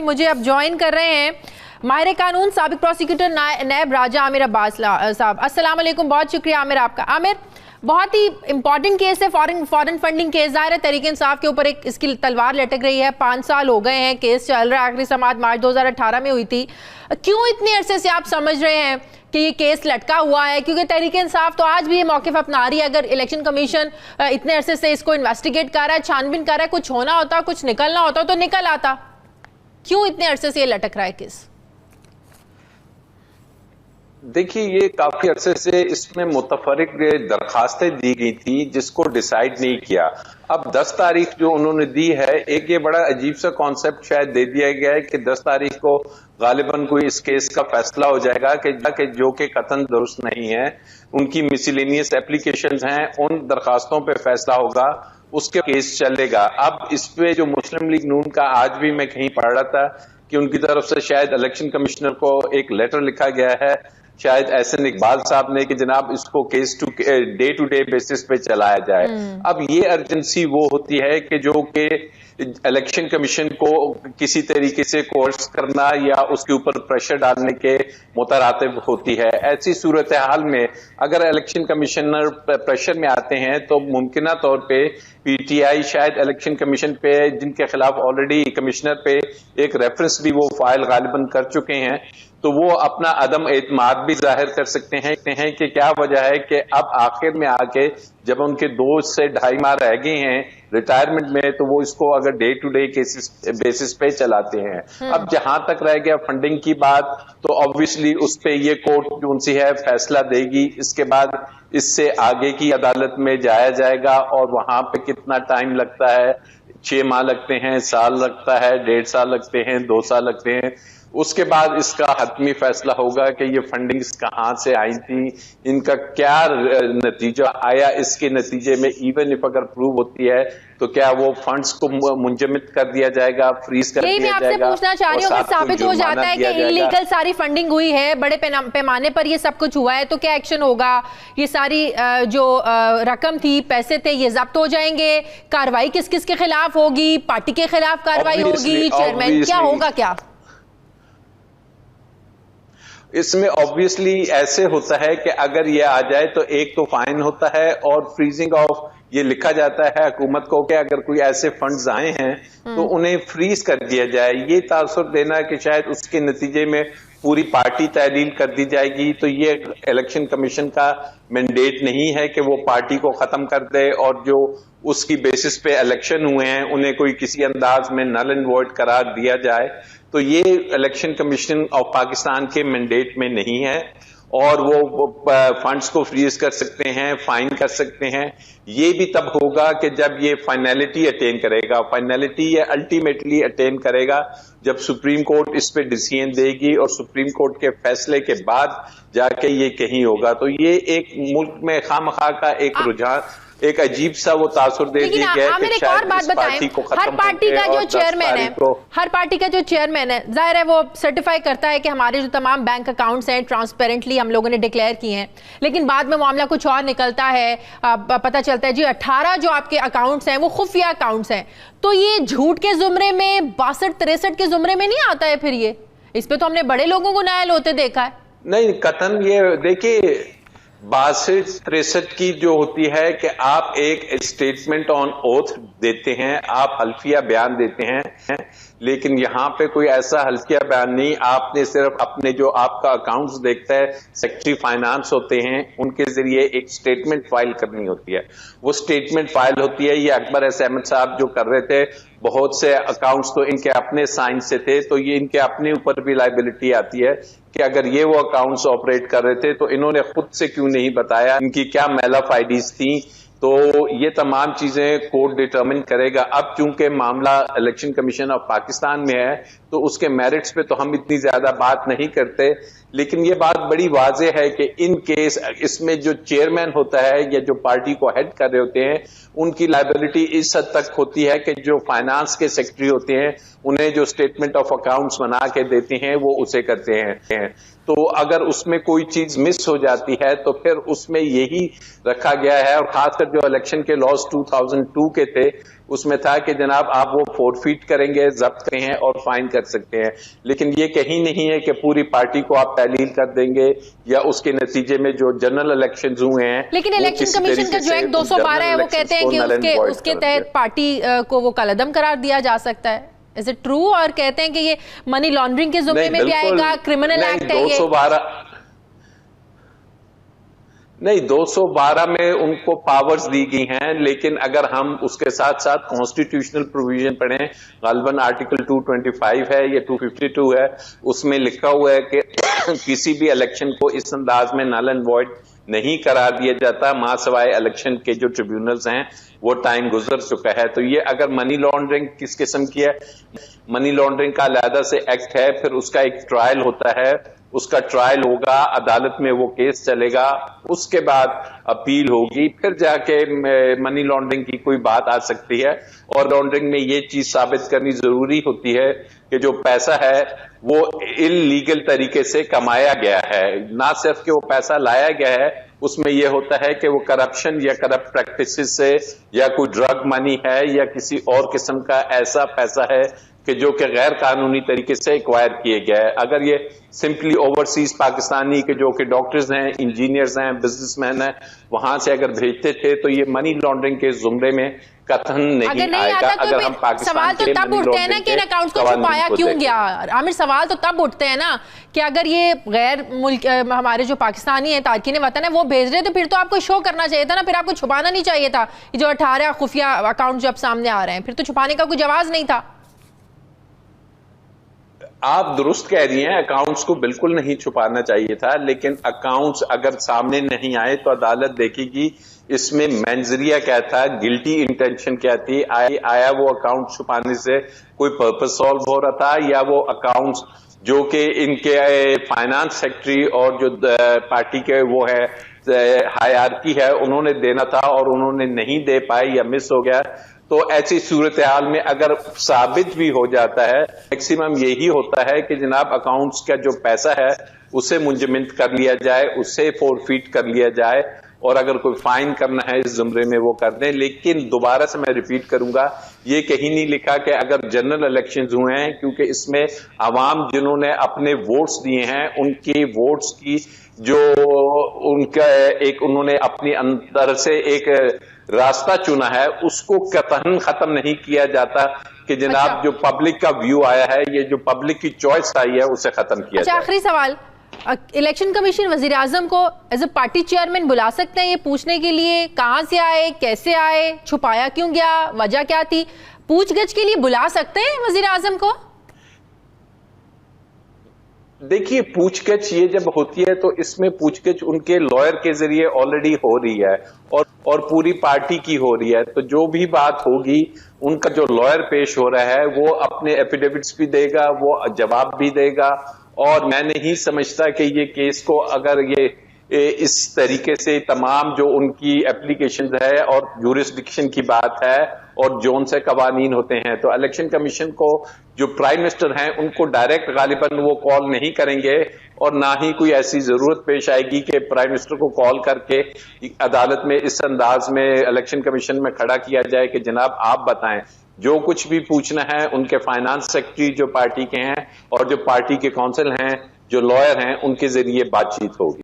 मुझे अब ज्वाइन कर रहे हैं माहिर कानून साबिक प्रोसिक्यूटर नायब राजा आमिर अब्बास साहब। अस्सलाम वालेकुम, बहुत शुक्रिया आमिर आपका। आमिर, बहुत ही इंपॉर्टेंट केस है, फॉरेन फंडिंग केस। ज़ाहिर है तहरीक इंसाफ के ऊपर एक इसकी तलवार लटक रही है। 5 साल हो गए हैं, केस चल रहा है। आखिरी समाअत मार्च 2018 में हुई थी। क्यों इतने अरसे से आप समझ रहे हैं कि ये केस लटका हुआ है? क्योंकि तहरीक इंसाफ तो आज भी ये मौक़िफ़ अपना रही है। अगर इलेक्शन कमीशन इतने अरसे से इसको इन्वेस्टिगेट कर रहा है, छानबीन कर रहा है, कुछ होना होता, कुछ निकलना होता तो निकल आता। क्यों इतने अरसे से ये लटक रहा है केस? देखिए, ये काफी अरसे से इसमें मुतफरिक दरखास्तें दी गई थी जिसको डिसाइड नहीं किया। अब 10 तारीख जो उन्होंने दी है, एक ये बड़ा अजीब सा कॉन्सेप्ट शायद दे दिया गया है कि 10 तारीख को गालिबन कोई इस केस का फैसला हो जाएगा कि जो कि कतन दुरुस्त नहीं है, उनकी मिसलेनियस एप्लीकेशंस हैं, उन दरखास्तों पे फैसला होगा, उसके केस चलेगा। अब इस पे जो मुस्लिम लीग नून का आज भी मैं कहीं पढ़ रहा था कि उनकी तरफ से शायद इलेक्शन कमिश्नर को एक लेटर लिखा गया है, शायद एहसन इकबाल साहब ने, कि जनाब इसको case day to day basis पे चलाया जाए। अब ये अर्जेंसी वो होती है कि जो कि इलेक्शन कमीशन को किसी तरीके से कोर्स करना या उसके ऊपर प्रेशर डालने के मुतरातिब होती है। ऐसी सूरत हाल में अगर इलेक्शन कमिश्नर प्रेशर में आते हैं तो मुमकिना तौर पे पीटीआई शायद इलेक्शन कमीशन पे, जिनके खिलाफ ऑलरेडी कमिश्नर पे एक रेफरेंस भी वो फाइल गालिबन कर चुके हैं, तो वो अपना अदम एतमाद भी जाहिर कर सकते हैं कि क्या वजह है कि अब आखिर में आके जब उनके 2 से 2.5 माह रह गए हैं रिटायरमेंट में, तो वो इसको अगर डे टू डे बेसिस पे चलाते हैं। अब जहां तक रह गया फंडिंग की बात, तो ऑब्वियसली उस पे ये कोर्ट जो उनसे है फैसला देगी। इसके बाद इससे आगे की अदालत में जाया जाएगा और वहां पे कितना टाइम लगता है, 6 माह लगते हैं, साल लगता है, 1.5 साल लगते हैं, 2 साल लगते हैं। उसके बाद इसका हतमी फैसला होगा कि ये फंडिंग्स कहां से आई थी, इनका क्या नतीजा आया। इसके नतीजे में इवन इफ अगर प्रूव होती है तो क्या वो फंड्स को मुंजमद कर दिया जाएगा, फ्रीज कर दिया जाएगा। मैं आपसे पूछना चाह रही हूँ, अगर साबित हो जाता है कि इलीगल सारी फंडिंग हुई है, बड़े पैमाने पर ये सब कुछ हुआ है, तो क्या एक्शन होगा? ये सारी जो रकम थी, पैसे थे, ये जब्त हो जाएंगे? कार्रवाई किस किस के खिलाफ होगी? पार्टी के खिलाफ कार्रवाई होगी? चेयरमैन क्या होगा? क्या इसमें ऑब्वियसली ऐसे होता है कि अगर ये आ जाए तो एक तो फाइन होता है और फ्रीजिंग ऑफ ये लिखा जाता है हुकूमत को कि अगर कोई ऐसे फंड्स आए हैं तो उन्हें फ्रीज कर दिया जाए। ये तासुर देना कि शायद उसके नतीजे में पूरी पार्टी तहलील कर दी जाएगी, तो ये इलेक्शन कमीशन का मैंडेट नहीं है कि वो पार्टी को खत्म कर दे और जो उसकी बेसिस पे इलेक्शन हुए हैं उन्हें कोई किसी अंदाज में नल एंड वॉइड करार दिया जाए। तो ये इलेक्शन कमीशन ऑफ पाकिस्तान के मैंडेट में नहीं है और वो फंड्स को फ्रीज कर सकते हैं, फाइन कर सकते हैं। ये भी तब होगा कि जब ये फाइनलिटी अटेन करेगा। फाइनलिटी ये अल्टीमेटली अटेन करेगा जब सुप्रीम कोर्ट इस पे डिसीजन देगी और सुप्रीम कोर्ट के फैसले के बाद जाके ये कहीं होगा। तो ये एक मुल्क में खामखा का एक रुझान, एक अजीब सा वो तासुर दे दिया गया है कि शायद इस पार्टी को खत्म हर पार्टी का जो चेयरमैन है, हर पार्टी का जो चेयरमैन है, जाहिर है वो सर्टिफाई करता है कि हमारे जो तमाम बैंक अकाउंट्स हैं ट्रांसपेरेंटली हम लोगों ने डिक्लेयर किए हैं, लेकिन बाद में मामला कुछ और निकलता है। पता चलता है जी 18 जो आपके अकाउंट्स हैं वो खुफिया अकाउंट्स हैं। तो ये झूठ के जुमरे में, 62-63 के जुमरे में नहीं आता है फिर ये? इस पे तो हमने बड़े लोगों को नायल होते देखा है। नहीं कतन, ये देखिए 62-63 की जो होती है कि आप एक स्टेटमेंट ऑन ओथ देते हैं, आप हल्फिया बयान देते हैं, लेकिन यहाँ पे कोई ऐसा हल्फिया बयान नहीं। आपने सिर्फ अपने जो आपका अकाउंट्स देखता है, सेक्रेटरी फाइनेंस होते हैं, उनके जरिए एक स्टेटमेंट फाइल करनी होती है। वो स्टेटमेंट फाइल होती है, ये अकबर एस अहमद साहब जो कर रहे थे, बहुत से अकाउंट्स तो इनके अपने साइन से थे, तो ये इनके अपने ऊपर भी लायबिलिटी आती है कि अगर ये वो अकाउंट्स ऑपरेट कर रहे थे तो इन्होंने खुद से क्यों नहीं बताया, इनकी क्या मेलफ आईडीज थी। तो ये तमाम चीजें कोर्ट डिटरमिन करेगा। अब चूंकि मामला इलेक्शन कमीशन ऑफ पाकिस्तान में है तो उसके मेरिट्स पे तो हम इतनी ज्यादा बात नहीं करते, लेकिन ये बात बड़ी वाज़ेह है कि इन केस इसमें जो चेयरमैन होता है या जो पार्टी को हेड कर रहे होते हैं उनकी लायबिलिटी इस हद तक होती है कि जो फाइनेंस के सेक्रेटरी होते हैं उन्हें जो स्टेटमेंट ऑफ अकाउंट्स बना के देते हैं वो उसे करते हैं। तो अगर उसमें कोई चीज मिस हो जाती है तो फिर उसमें यही रखा गया है, और खासकर जो इलेक्शन के लॉज 2002 के थे उसमें था कि जनाब आप वो फोरफीट करेंगे, जब्त करें और फाइन कर सकते हैं, लेकिन ये कहीं नहीं है कि पूरी पार्टी को आप तहलील कर देंगे या उसके नतीजे में जो जनरल इलेक्शन हुए हैं। लेकिन इलेक्शन कमीशन का जो एक्ट 212 है वो कहते हैं कि उसके तहत पार्टी को वो कलअदम करार दिया जा सकता है। Is it true? और कहते हैं कि ये मनी लॉन्ड्रिंग के जुम्मे में भी आएगा, क्रिमिनल एक्ट है ये। नहीं, 212 में उनको पावर्स दी गई हैं, लेकिन अगर हम उसके साथ साथ कॉन्स्टिट्यूशनल प्रोविजन पढ़ें, गालिबन आर्टिकल 225 है या 252 है, उसमें लिखा हुआ है कि किसी भी इलेक्शन को इस अंदाज में नल एंड वॉइड नहीं करार दिया जाता मां सवाए इलेक्शन के जो ट्रिब्यूनल्स हैं वो टाइम गुजर चुका है। तो ये अगर मनी लॉन्ड्रिंग किस किस्म की है, मनी लॉन्ड्रिंग का अलहदा से एक्ट है, फिर उसका एक ट्रायल होता है, उसका ट्रायल होगा, अदालत में वो केस चलेगा, उसके बाद अपील होगी, फिर जाके मनी लॉन्ड्रिंग की कोई बात आ सकती है। और लॉन्ड्रिंग में ये चीज साबित करनी जरूरी होती है कि जो पैसा है वो इल्लीगल तरीके से कमाया गया है, ना सिर्फ कि वो पैसा लाया गया है, उसमें यह होता है कि वो करप्शन या करप्ट प्रैक्टिसेस से या कोई ड्रग मनी है या किसी और किस्म का ऐसा पैसा है कि जो कि गैर कानूनी तरीके से एक्वायर किए गए हैं। अगर ये सिंपली ओवरसीज पाकिस्तानी के जो कि डॉक्टर्स हैं, इंजीनियर्स हैं, बिजनेसमैन हैं, वहां से अगर भेजते थे तो ये मनी लॉन्ड्रिंग के जुमरे में कतन नहीं आएगा। अगर हम पाकिस्तान सवाल तो तब उठते हैं ना कि इन अकाउंट्स को छुपाया क्यों गया। आमिर, सवाल तो तब उठते हैं ना कि अगर ये गैर मुल्क हमारे जो पाकिस्तानी है, तारकीन वतन है, वो भेज रहे तो फिर तो आपको शो करना चाहिए था ना, फिर आपको छुपाना नहीं चाहिए था। ये जो 18 खुफिया अकाउंट जो अब सामने आ रहे हैं, फिर तो छुपाने का कोई जवाब नहीं था। आप दुरुस्त कह रही हैं, अकाउंट्स को बिल्कुल नहीं छुपाना चाहिए था, लेकिन अकाउंट्स अगर सामने नहीं आए तो अदालत देखेगी इसमें मेंजरिया क्या था, गिल्टी इंटेंशन क्या थी, आया वो अकाउंट छुपाने से कोई पर्पस सॉल्व हो रहा था या वो अकाउंट्स जो कि इनके फाइनेंस सेक्रेटरी और जो पार्टी के वो है हायरार्की है उन्होंने देना था और उन्होंने नहीं दे पाए या मिस हो गया। तो ऐसी सूरत हाल में अगर साबित भी हो जाता है, मैक्सिमम यही होता है कि जनाब अकाउंट्स का जो पैसा है उसे मुंजमद कर लिया जाए, उसे फोरफीट कर लिया जाए, और अगर कोई फाइन करना है इस जुमरे में वो कर दें। लेकिन दोबारा से मैं रिपीट करूंगा, ये कहीं नहीं लिखा कि अगर जनरल इलेक्शंस हुए हैं, क्योंकि इसमें आवाम जिन्होंने अपने वोट्स दिए हैं उनकी वोट्स की जो उनका एक उन्होंने अपनी अंदर से एक रास्ता चुना है उसको कतई खत्म नहीं किया जाता कि जनाब अच्छा। जो पब्लिक का व्यू आया है, ये जो पब्लिक की चॉइस आई है उसे खत्म किया जाए। आखिरी सवाल, इलेक्शन कमीशन वजीर आजम को एज ए पार्टी चेयरमैन बुला सकते हैं ये पूछने के लिए कहां से आए, कैसे आए, छुपाया क्यों गया, वजह क्या थी, पूछगछ के लिए बुला सकते हैं वजीर आजम को? देखिए, पूछगछ ये जब होती है तो इसमें पूछगछ उनके लॉयर के जरिए ऑलरेडी हो रही है और पूरी पार्टी की हो रही है। तो जो भी बात होगी उनका जो लॉयर पेश हो रहा है वो अपने एफिडेविट्स भी देगा, वो जवाब भी देगा, और मैं नहीं समझता कि ये केस को अगर ये इस तरीके से तमाम जो उनकी एप्लीकेशन है और यूरिसडिक्शन की बात है और जोन से कवानीन होते हैं, तो इलेक्शन कमीशन को जो प्राइम मिनिस्टर हैं उनको डायरेक्ट गालिबन वो कॉल नहीं करेंगे और ना ही कोई ऐसी जरूरत पेश आएगी कि प्राइम मिनिस्टर को कॉल करके अदालत में इस अंदाज में इलेक्शन कमीशन में खड़ा किया जाए कि जनाब आप बताएं। जो कुछ भी पूछना है उनके फाइनेंस सेक्रेटरी जो पार्टी के हैं और जो पार्टी के काउंसिल हैं, जो लॉयर हैं, उनके जरिए बातचीत होगी।